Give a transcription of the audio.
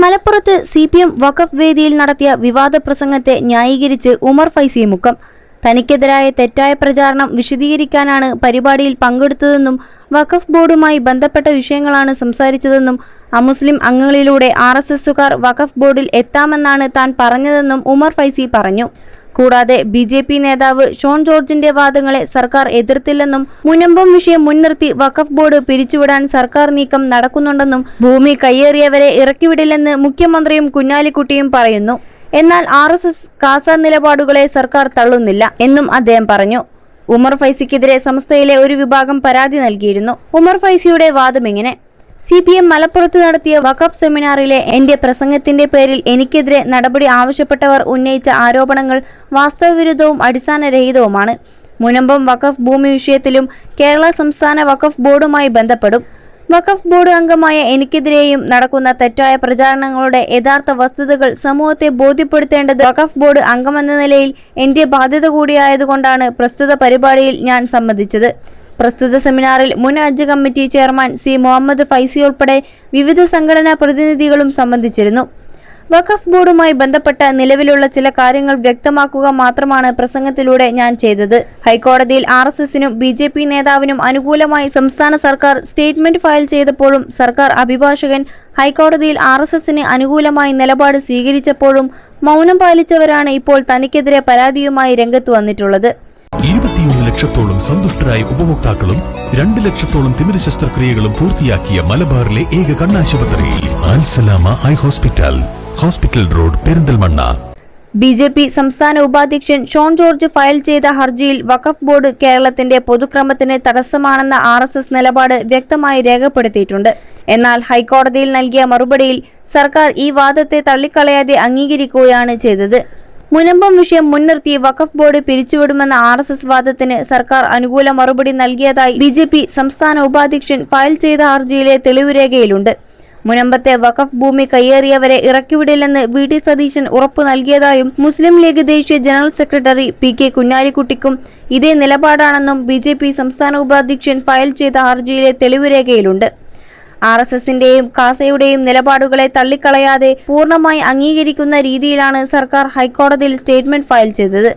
മലപ്പുറത്ത് CPM വഖഫ് വേദിയിൽ നടത്തിയ വിവാദ പ്രസംഗത്തെ ന്യായീകരിച്ച് ഉമർ ഫൈസി മുക്കം. തനിക്കെതിരായ തെറ്റായ പ്രചാരണം വിശദീകരിക്കാനാണ് പരിപാടിയിൽ പങ്കെടുത്തതെന്നും വഖഫ് ബോർഡുമായി ബന്ധപ്പെട്ട വിഷയങ്ങളാണ് സംസാരിച്ചതെന്നും അമുസ്ലിം അംഗങ്ങളിലൂടെ RSSുകാർ വഖഫ് ബോർഡിൽ എത്താമെന്നാണ് താൻ പറഞ്ഞതെന്നും ഉമർ ഫൈസി പറഞ്ഞു. കൂടാതെ BJP നേതാവ് ഷോൺ ജോർജിന്റെ വാദങ്ങളെ സർക്കാർ എതിർത്തില്ലെന്നും മുനമ്പം വിഷയം മുൻനിർത്തി വഖഫ് ബോർഡ് പിരിച്ചുവിടാൻ സർക്കാർ നീക്കം നടക്കുന്നുണ്ടെന്നും ഭൂമി കയ്യേറിയവരെ ഇറക്കിവിടില്ലെന്ന് മുഖ്യമന്ത്രിയും കുഞ്ഞാലിക്കുട്ടിയും പറയുന്നു. എന്നാൽ RSS കാസ നിലപാടുകളെ സർക്കാർ തള്ളുന്നില്ല എന്നും അദ്ദേഹം പറഞ്ഞു. ഉമർ ഫൈസിക്കെതിരെ സംസ്ഥയിലെ ഒരു വിഭാഗം പരാതി നൽകിയിരുന്നു. ഉമർ ഫൈസിയുടെ വാദം ഇങ്ങനെ: CPM മലപ്പുറത്ത് നടത്തിയ വഖഫ് സെമിനാറിലെ എന്റെ പ്രസംഗത്തിന്റെ പേരിൽ എനിക്കെതിരെ നടപടി ആവശ്യപ്പെട്ടവർ ഉന്നയിച്ച ആരോപണങ്ങൾ വാസ്തവവിരുദ്ധവും അടിസ്ഥാനരഹിതവുമാണ്. മുനമ്പം വഖഫ് ഭൂമി വിഷയത്തിലും കേരള സംസ്ഥാന വഖഫ് ബോർഡുമായി ബന്ധപ്പെടും. വഖഫ് ബോർഡ് അംഗമായ എനിക്കെതിരെയും നടക്കുന്ന തെറ്റായ പ്രചാരണങ്ങളുടെ യഥാർത്ഥ വസ്തുതകൾ സമൂഹത്തെ ബോധ്യപ്പെടുത്തേണ്ടത് വഖഫ് ബോർഡ് അംഗമെന്ന നിലയിൽ എന്റെ ബാധ്യത കൂടിയായതുകൊണ്ടാണ് പ്രസ്തുത പരിപാടിയിൽ ഞാൻ സംബന്ധിച്ചത്. പ്രസ്തുത സെമിനാറിൽ മുൻ Hajj committee chairman C. Muhammad Faizy ഉൾപ്പെടെ വിവിധ സംഘടനാ പ്രതിനിധികളും സംബന്ധിച്ചിരുന്നു. വഖഫ് ബോർഡുമായി ബന്ധപ്പെട്ട നിലവിലുള്ള ചില കാര്യങ്ങൾ വ്യക്തമാക്കുക മാത്രമാണ് പ്രസംഗത്തിലൂടെ ഞാൻ ചെയ്തത്. ഹൈക്കോടതിയിൽ RSSനും BJP നേതാവിനും അനുകൂലമായി സംസ്ഥാന സർക്കാർ സ്റ്റേറ്റ്മെന്റ് ഫയൽ ചെയ്തപ്പോഴും സർക്കാർ അഭിഭാഷകൻ ഹൈക്കോടതിയിൽ RSSന് അനുകൂലമായി നിലപാട് സ്വീകരിച്ചപ്പോഴും മൗനം പാലിച്ചവരാണ് ഇപ്പോൾ തനിക്കെതിരെ പരാതിയുമായി രംഗത്ത് വന്നിട്ടുള്ളത്. 21 ലക്ഷത്തോളം സന്തുഷ്ടരായ ഉപഭോക്താക്കളും 2 ലക്ഷത്തോളം തിമിര ശസ്ത്രക്രിയകളും പൂർത്തിയാക്കിയ മലബാറിലെ ഏക കണ്ണാശുപത്രി Al Salama high hospital, hospital road, Perinthalmanna. BJP സംസ്ഥാന ഉപാധ്യക്ഷൻ ഷോൺ ജോർജ് ഫയൽ ചെയ്ത ഹർജിയിൽ വഖഫ് ബോർഡ് കേരളത്തിന്റെ പൊതുക്രമത്തിന് തടസ്സമാണെന്ന RSS നിലപാട് വ്യക്തമായി രേഖപ്പെടുത്തിയിട്ടുണ്ട്. എന്നാൽ ഹൈക്കോടതിയിൽ നൽകിയ മറുപടിയിൽ സർക്കാർ ഈ വാദത്തെ തള്ളിക്കളയാതെ അംഗീകരിക്കുകയാണ് ചെയ്തത്. മുനമ്പം വിഷയം മുൻനിർത്തി വഖഫ് ബോർഡ് പിരിച്ചുവിടുമെന്ന RSS വാദത്തിന് സർക്കാർ അനുകൂല മറുപടി നൽകിയതായി BJP സംസ്ഥാന ഉപാധ്യക്ഷൻ ഫയൽ ചെയ്ത ഹർജിയിലെ തെളിവുരേഖയിലുണ്ട്. മുനമ്പത്തെ വഖഫ് ഭൂമി കയ്യേറിയവരെ ഇറക്കിവിടില്ലെന്ന് VT സതീശൻ ഉറപ്പു നൽകിയതായും മുസ്ലിം ലീഗ് ദേശീയ ജനറൽ സെക്രട്ടറി PK കുഞ്ഞാലിക്കുട്ടിക്കും ഇതേ നിലപാടാണെന്നും BJP സംസ്ഥാന ഉപാധ്യക്ഷൻ ഫയൽ ചെയ്ത ഹർജിയിലെ തെളിവുരേഖയിലുണ്ട്. RSSന്റെയും കാസയുടെയും നിലപാടുകളെ തള്ളിക്കളയാതെ പൂർണ്ണമായി അംഗീകരിക്കുന്ന രീതിയിലാണ് സർക്കാർ ഹൈക്കോടതിയിൽ സ്റ്റേറ്റ്മെന്റ് ഫയൽ ചെയ്തത്.